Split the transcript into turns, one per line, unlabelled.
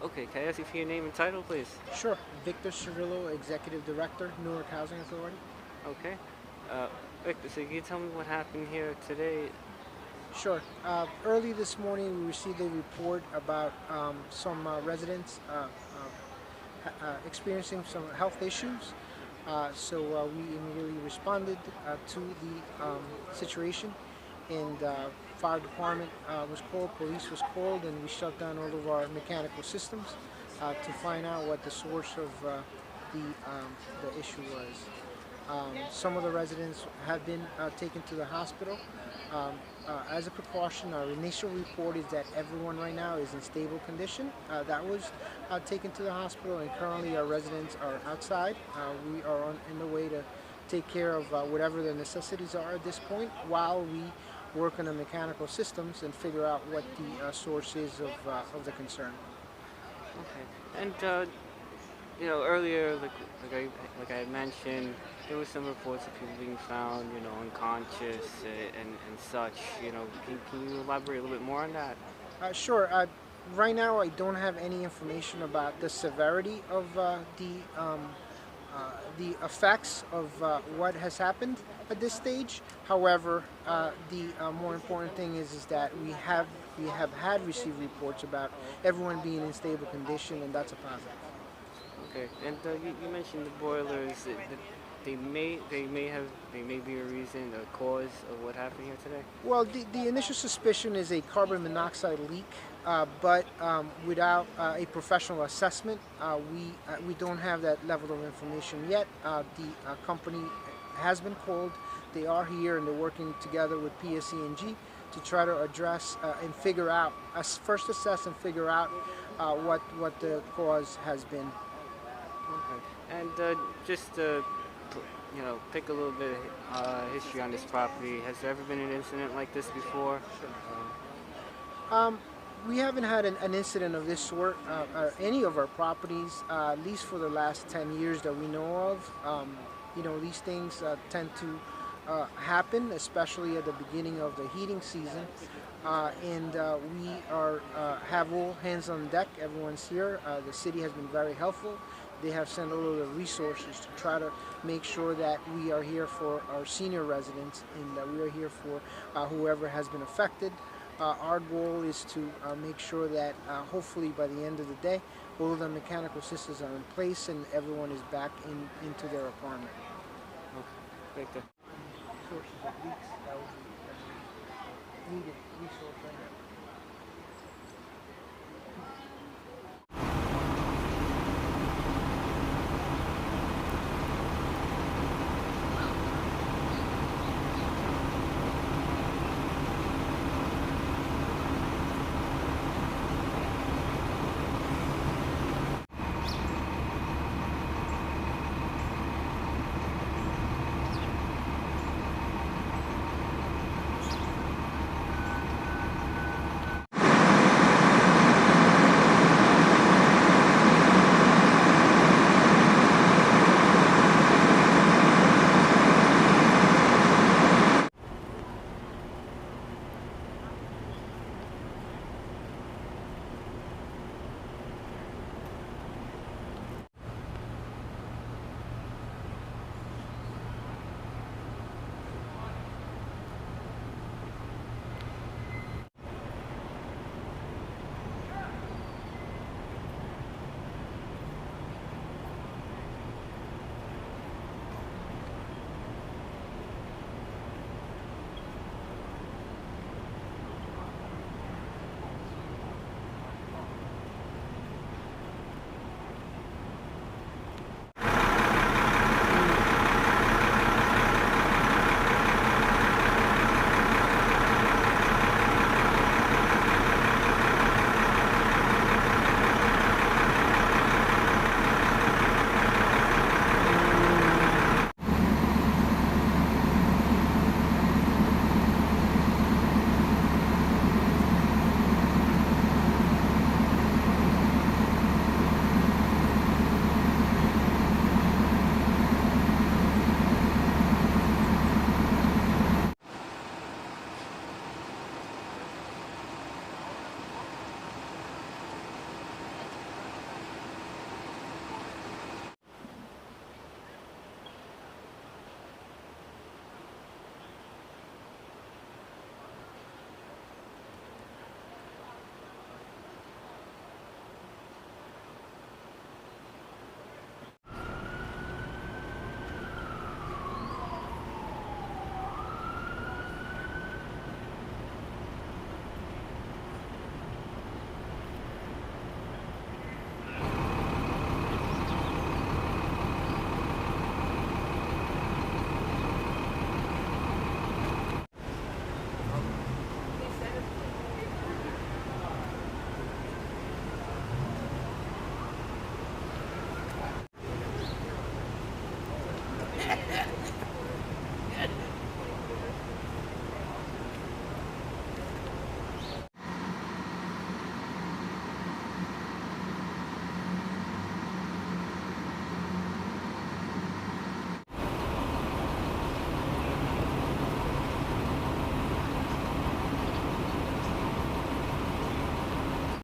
Okay, can I ask you for your name and title, please?
Sure. Victor Cirillo, Executive Director, Newark Housing Authority.
Okay. Uh, Victor, so can you tell me what happened here today?
Sure. Early this morning, we received a report about some residents experiencing some health issues. So we immediately responded to the situation, and fire department was called, police was called, and we shut down all of our mechanical systems to find out what the source of the issue was. Some of the residents have been taken to the hospital. As a precaution, our initial report is that everyone right now is in stable condition. That was taken to the hospital, and currently our residents are outside. We are in the way to take care of whatever the necessities are at this point while we work on the mechanical systems and figure out what the source is of the concern.
Okay. And earlier, like I had mentioned, there was some reports of people being found, unconscious and such. Can you elaborate a little bit more on that?
Sure. Right now, I don't have any information about the severity of the effects of what has happened at this stage. However, the more important thing is that we have had received reports about everyone being in stable condition, and that's a positive.
Okay. And you mentioned the boilers. That they may be a reason, a cause of what happened here today.
Well, the initial suspicion is a carbon monoxide leak, but without a professional assessment, we don't have that level of information yet. The company has been called. They are here and they're working together with PSE&G to try to address and figure out, first assess and figure out what the cause has been.
Okay. And just pick a little bit of history on this property. Has there ever been an incident like this before?
Um, we haven't had an incident of this sort any of our properties, at least for the last 10 years that we know of. These things tend to happen, especially at the beginning of the heating season. And we have all hands on deck. Everyone's here. The city has been very helpful. They have sent all of the resources to try to make sure that we are here for our senior residents and that we are here for whoever has been affected. Our goal is to make sure that hopefully by the end of the day, all of the mechanical systems are in place and everyone is back into their apartment.
Okay. Right there.
Sources of leaks, that would be needed resource right now.